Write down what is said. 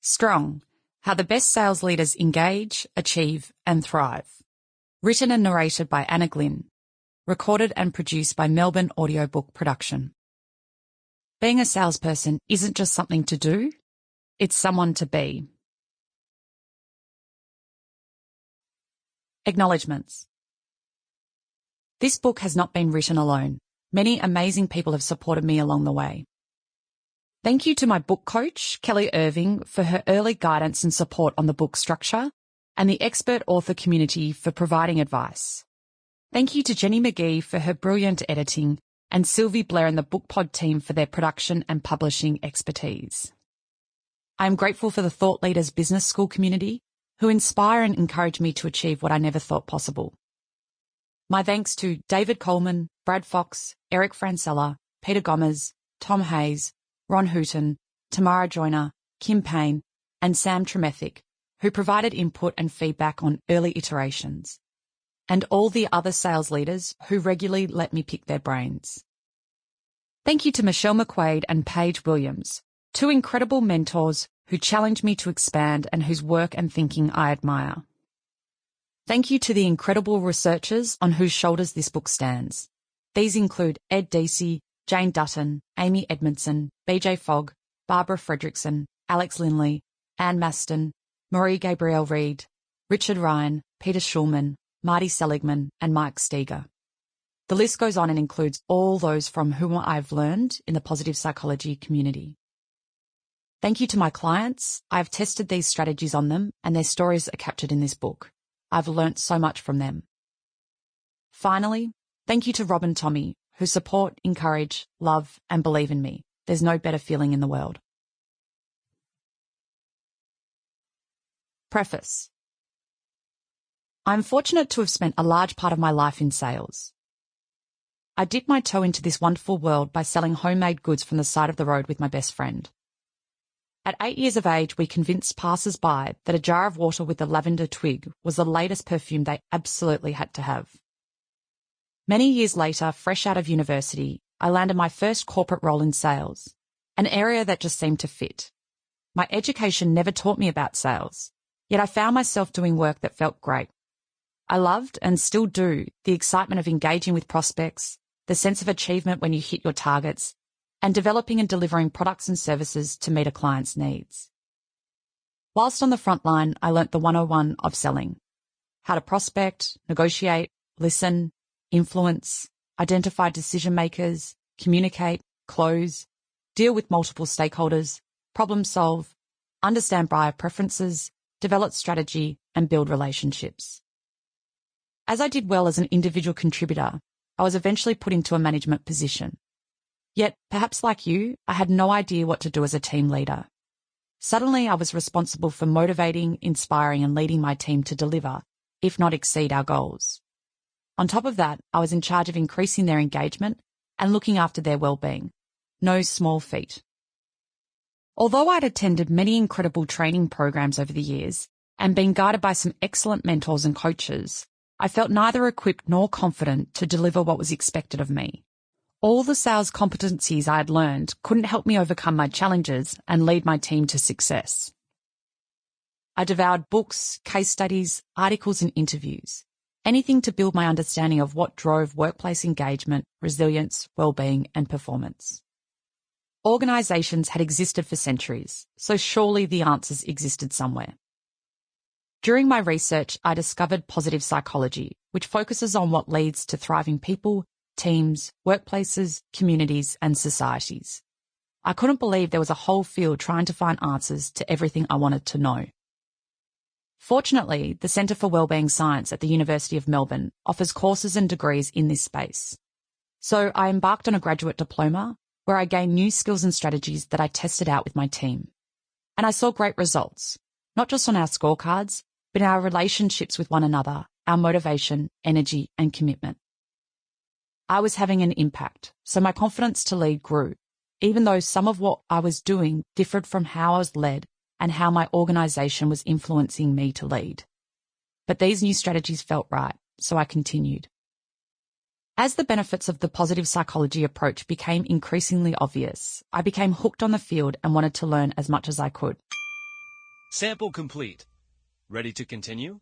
Strong: How the Best Sales Leaders Engage, Achieve and Thrive. Written and narrated by Anna Glynn. Recorded and produced by Melbourne Audiobook Production. Being a salesperson isn't just something to do, it's someone to be. Acknowledgements. This book has not been written alone. Many amazing people have supported me along the way. Thank you to my book coach, Kelly Irving, for her early guidance and support on the book structure, and the expert author community for providing advice. Thank you to Jenny McGee for her brilliant editing, and Sylvie Blair and the BookPod team for their production and publishing expertise. I am grateful for the Thought Leaders Business School community, who inspire and encourage me to achieve what I never thought possible. My thanks to David Coleman, Brad Fox, Eric Francella, Peter Gomez, Tom Hayes, Ron Hooton, Tamara Joyner, Kim Payne, and Sam Tremethick, who provided input and feedback on early iterations, and all the other sales leaders who regularly let me pick their brains. Thank you to Michelle McQuaid and Paige Williams, two incredible mentors who challenged me to expand and whose work and thinking I admire. Thank you to the incredible researchers on whose shoulders this book stands. These include Ed Deasy, Jane Dutton, Amy Edmondson, BJ Fogg, Barbara Fredrickson, Alex Linley, Anne Maston, Marie Gabrielle Reed, Richard Ryan, Peter Schulman, Marty Seligman, and Mike Steger. The list goes on and includes all those from whom I've learned in the positive psychology community. Thank you to my clients. I've tested these strategies on them, and their stories are captured in this book. I've learnt so much from them. Finally, thank you to Rob and Tommy, who support, encourage, love, and believe in me. There's no better feeling in the world. Preface. I'm fortunate to have spent a large part of my life in sales. I dipped my toe into this wonderful world by selling homemade goods from the side of the road with my best friend. At 8 years of age, we convinced passers-by that a jar of water with a lavender twig was the latest perfume they absolutely had to have. Many years later, fresh out of university, I landed my first corporate role in sales, an area that just seemed to fit. My education never taught me about sales, yet I found myself doing work that felt great. I loved, and still do, the excitement of engaging with prospects, the sense of achievement when you hit your targets, and developing and delivering products and services to meet a client's needs. Whilst on the front line, I learnt the 101 of selling: how to prospect, negotiate, listen, influence, identify decision makers, communicate, close, deal with multiple stakeholders, problem solve, understand buyer preferences, develop strategy, and build relationships. As I did well as an individual contributor, I was eventually put into a management position. Yet, perhaps like you, I had no idea what to do as a team leader. Suddenly, I was responsible for motivating, inspiring, and leading my team to deliver, if not exceed, our goals. On top of that, I was in charge of increasing their engagement and looking after their well-being. No small feat. Although I'd attended many incredible training programs over the years and been guided by some excellent mentors and coaches, I felt neither equipped nor confident to deliver what was expected of me. All the sales competencies I had learned couldn't help me overcome my challenges and lead my team to success. I devoured books, case studies, articles, and interviews. Anything to build my understanding of what drove workplace engagement, resilience, well-being, and performance. Organisations had existed for centuries, so surely the answers existed somewhere. During my research, I discovered positive psychology, which focuses on what leads to thriving people, teams, workplaces, communities, and societies. I couldn't believe there was a whole field trying to find answers to everything I wanted to know. Fortunately, the Centre for Wellbeing Science at the University of Melbourne offers courses and degrees in this space. So I embarked on a graduate diploma where I gained new skills and strategies that I tested out with my team. And I saw great results, not just on our scorecards, but in our relationships with one another, our motivation, energy, and commitment. I was having an impact, so my confidence to lead grew, even though some of what I was doing differed from how I was led and how my organisation was influencing me to lead. But these new strategies felt right, so I continued. As the benefits of the positive psychology approach became increasingly obvious, I became hooked on the field and wanted to learn as much as I could. Sample complete. Ready to continue?